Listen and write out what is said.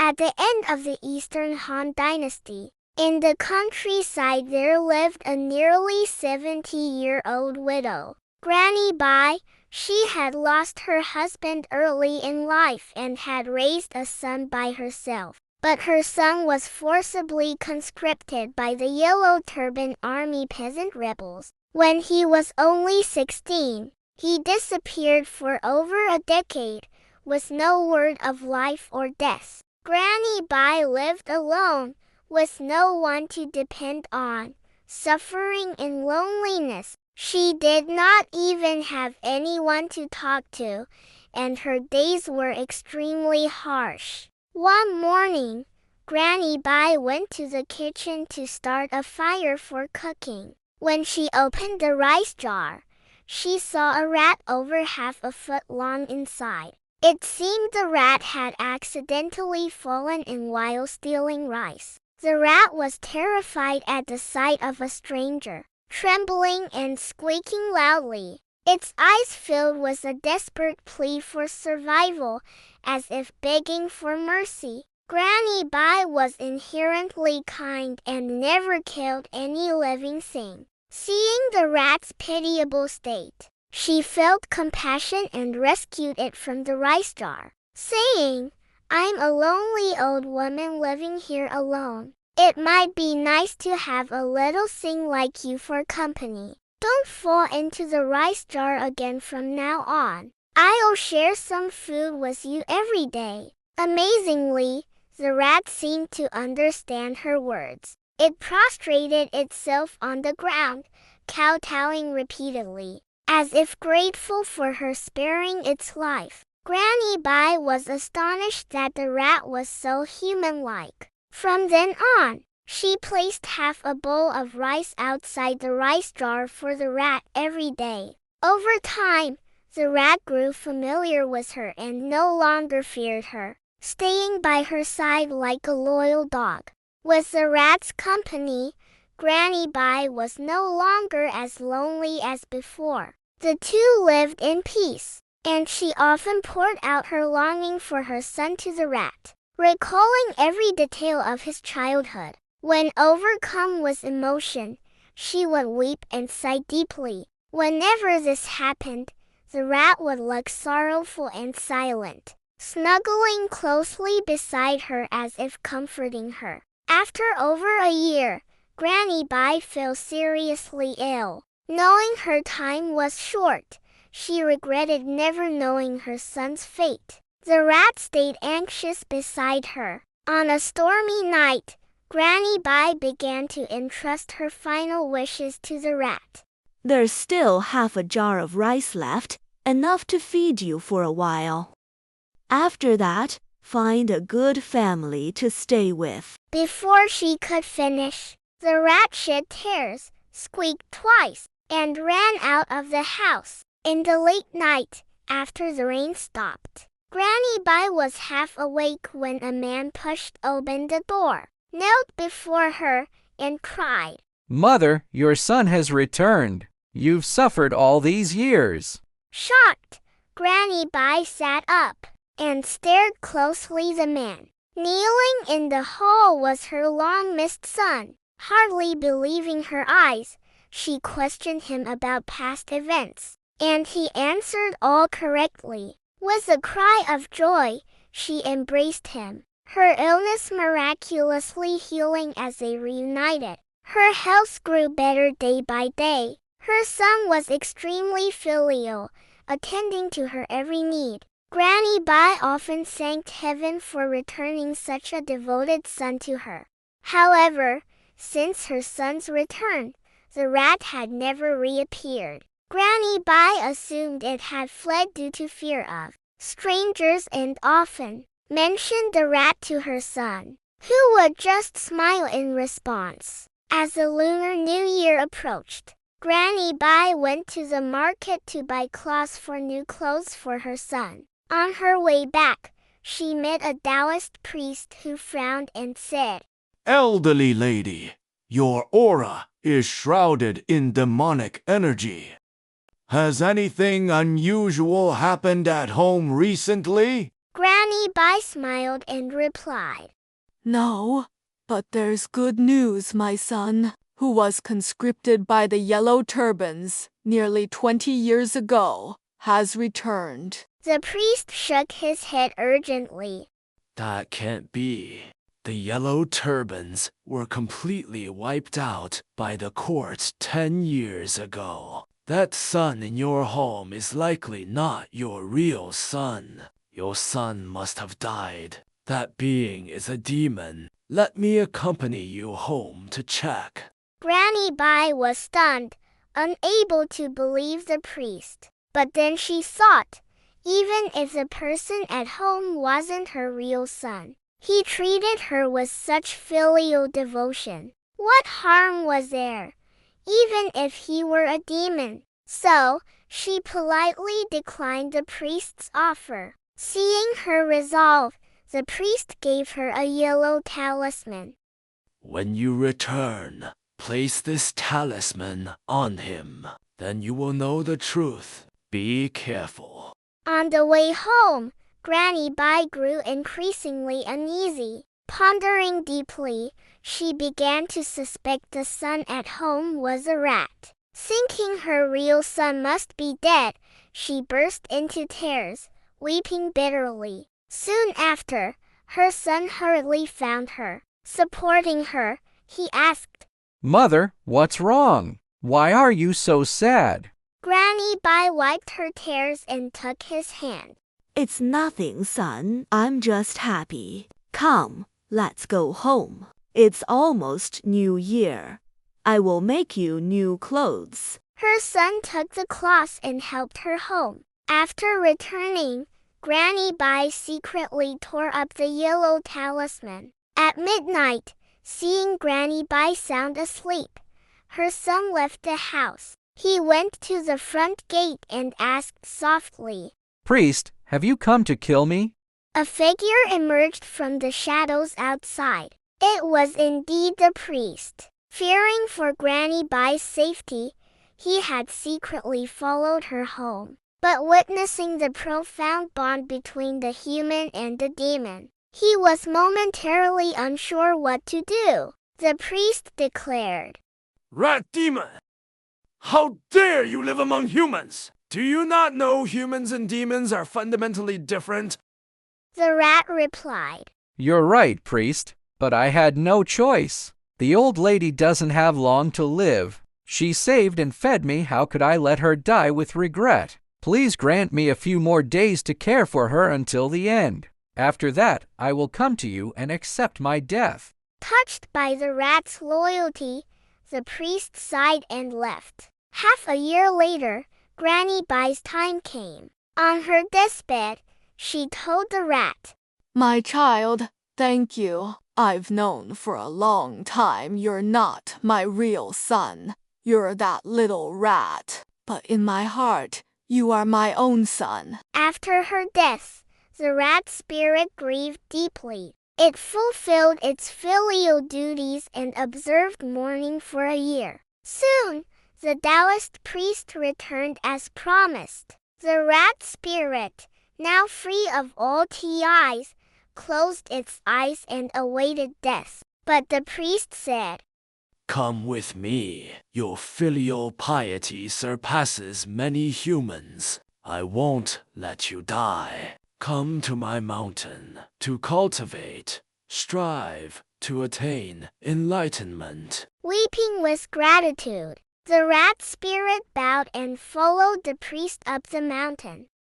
At the end of the Eastern Han Dynasty, in the countryside there lived a nearly 70-year-old widow, Granny Bai. She had lost her husband early in life and had raised a son by herself. But her son was forcibly conscripted by the Yellow Turban Army peasant rebels. When he was only 16, he disappeared for over a decade, with no word of life or death. Granny Bai lived alone, with no one to depend on, suffering in loneliness. She did not even have anyone to talk to, and her days were extremely harsh. One morning, Granny Bai went to the kitchen to start a fire for cooking. When she opened the rice jar, she saw a rat over half a foot long inside. It seemed the rat had accidentally fallen in while stealing rice. The rat was terrified at the sight of a stranger, trembling and squeaking loudly. Its eyes filled with a desperate plea for survival, as if begging for mercy. Granny Bai was inherently kind and never killed any living thing. Seeing the rat's pitiable state, she felt compassion and rescued it from the rice jar, saying, "I'm a lonely old woman living here alone. It might be nice to have a little thing like you for company. Don't fall into the rice jar again from now on. I'll share some food with you every day." Amazingly, the rat seemed to understand her words. It prostrated itself on the ground, kowtowing repeatedly, as if grateful for her sparing its life. Granny Bai was astonished that the rat was so human-like. From then on, she placed half a bowl of rice outside the rice jar for the rat every day. Over time, the rat grew familiar with her and no longer feared her, staying by her side like a loyal dog. With the rat's company, Granny Bai was no longer as lonely as before. The two lived in peace, and she often poured out her longing for her son to the rat, recalling every detail of his childhood. When overcome with emotion, she would weep and sigh deeply. Whenever this happened, the rat would look sorrowful and silent, snuggling closely beside her as if comforting her. After over a year, Granny Bai fell seriously ill. Knowing her time was short, she regretted never knowing her son's fate. The rat stayed anxious beside her. On a stormy night, Granny Bai began to entrust her final wishes to the rat. "There's still half a jar of rice left, enough to feed you for a while. After that, find a good family to stay with." Before she could finish, the rat shed tears, squeaked twice, and ran out of the house. In the late night, after the rain stopped, Granny Bai was half awake when a man pushed open the door, knelt before her, and cried, "Mother, your son has returned. You've suffered all these years." Shocked, Granny Bai sat up and stared closely at the man. Kneeling in the hall was her long-missed son. Hardly believing her eyes, she questioned him about past events, and he answered all correctly. With a cry of joy, she embraced him, her illness miraculously healing as they reunited. Her health grew better day by day. Her son was extremely filial, attending to her every need. Granny Bai often thanked heaven for returning such a devoted son to her. However, since her son's return, the rat had never reappeared. Granny Bai assumed it had fled due to fear of strangers and often mentioned the rat to her son, who would just smile in response. As the Lunar New Year approached, Granny Bai went to the market to buy cloths for new clothes for her son. On her way back, she met a Taoist priest who frowned and said, "Elderly lady, your aura is shrouded in demonic energy. Has anything unusual happened at home recently?" Granny Bai smiled and replied, No, but there's good news, my son, who was conscripted by the Yellow Turbans nearly 20 years ago, has returned. The priest shook his head urgently. That can't be. The Yellow Turbans were completely wiped out by the court 10 years ago. That son in your home is likely not your real son. Your son must have died. That being is a demon. Let me accompany you home to check. Granny Bai was stunned, unable to believe the priest. But then she thought, even if the person at home wasn't her real son, he treated her with such filial devotion. What harm was there, even if he were a demon? So, she politely declined the priest's offer. Seeing her resolve, the priest gave her a yellow talisman. When you return, place this talisman on him. Then you will know the truth. Be careful. On the way home, Granny Bai grew increasingly uneasy. Pondering deeply, she began to suspect the son at home was a rat. Thinking her real son must be dead, she burst into tears, weeping bitterly. Soon after, her son hurriedly found her. Supporting her, he asked, Mother, what's wrong? Why are you so sad? Granny Bai wiped her tears and took his hand. It's nothing, son. I'm just happy. Come, let's go home. It's almost New Year. I will make you new clothes. Her son took the cloths and helped her home. After returning, Granny Bai secretly tore up the yellow talisman. At midnight, seeing Granny Bai sound asleep, her son left the house. He went to the front gate and asked softly, Priest, have you come to kill me? A figure emerged from the shadows outside. It was indeed the priest. Fearing for Granny Bai's safety, he had secretly followed her home. But witnessing the profound bond between the human and the demon, he was momentarily unsure what to do. The priest declared, Rat demon! How dare you live among humans? Do you not know humans and demons are fundamentally different? The rat replied, You're right, priest, but I had no choice. The old lady doesn't have long to live. She saved and fed me. How could I let her die with regret? Please grant me a few more days to care for her until the end. After that, I will come to you and accept my death. Touched by the rat's loyalty, the priest sighed and left. Half a year later, Granny Bai's time came. On her deathbed, she told the rat, My child, thank you. I've known for a long time you're not my real son. You're that little rat. But in my heart, you are my own son. After her death, the rat spirit grieved deeply. It fulfilled its filial duties and observed mourning for a year. Soon, the Taoist priest returned as promised. The rat spirit, now free of all TIs, closed its eyes and awaited death. But the priest said, Come with me. Your filial piety surpasses many humans. I won't let you die. Come to my mountain to cultivate, strive to attain enlightenment. Weeping with gratitude, the rat spirit bowed and followed the priest up the mountain.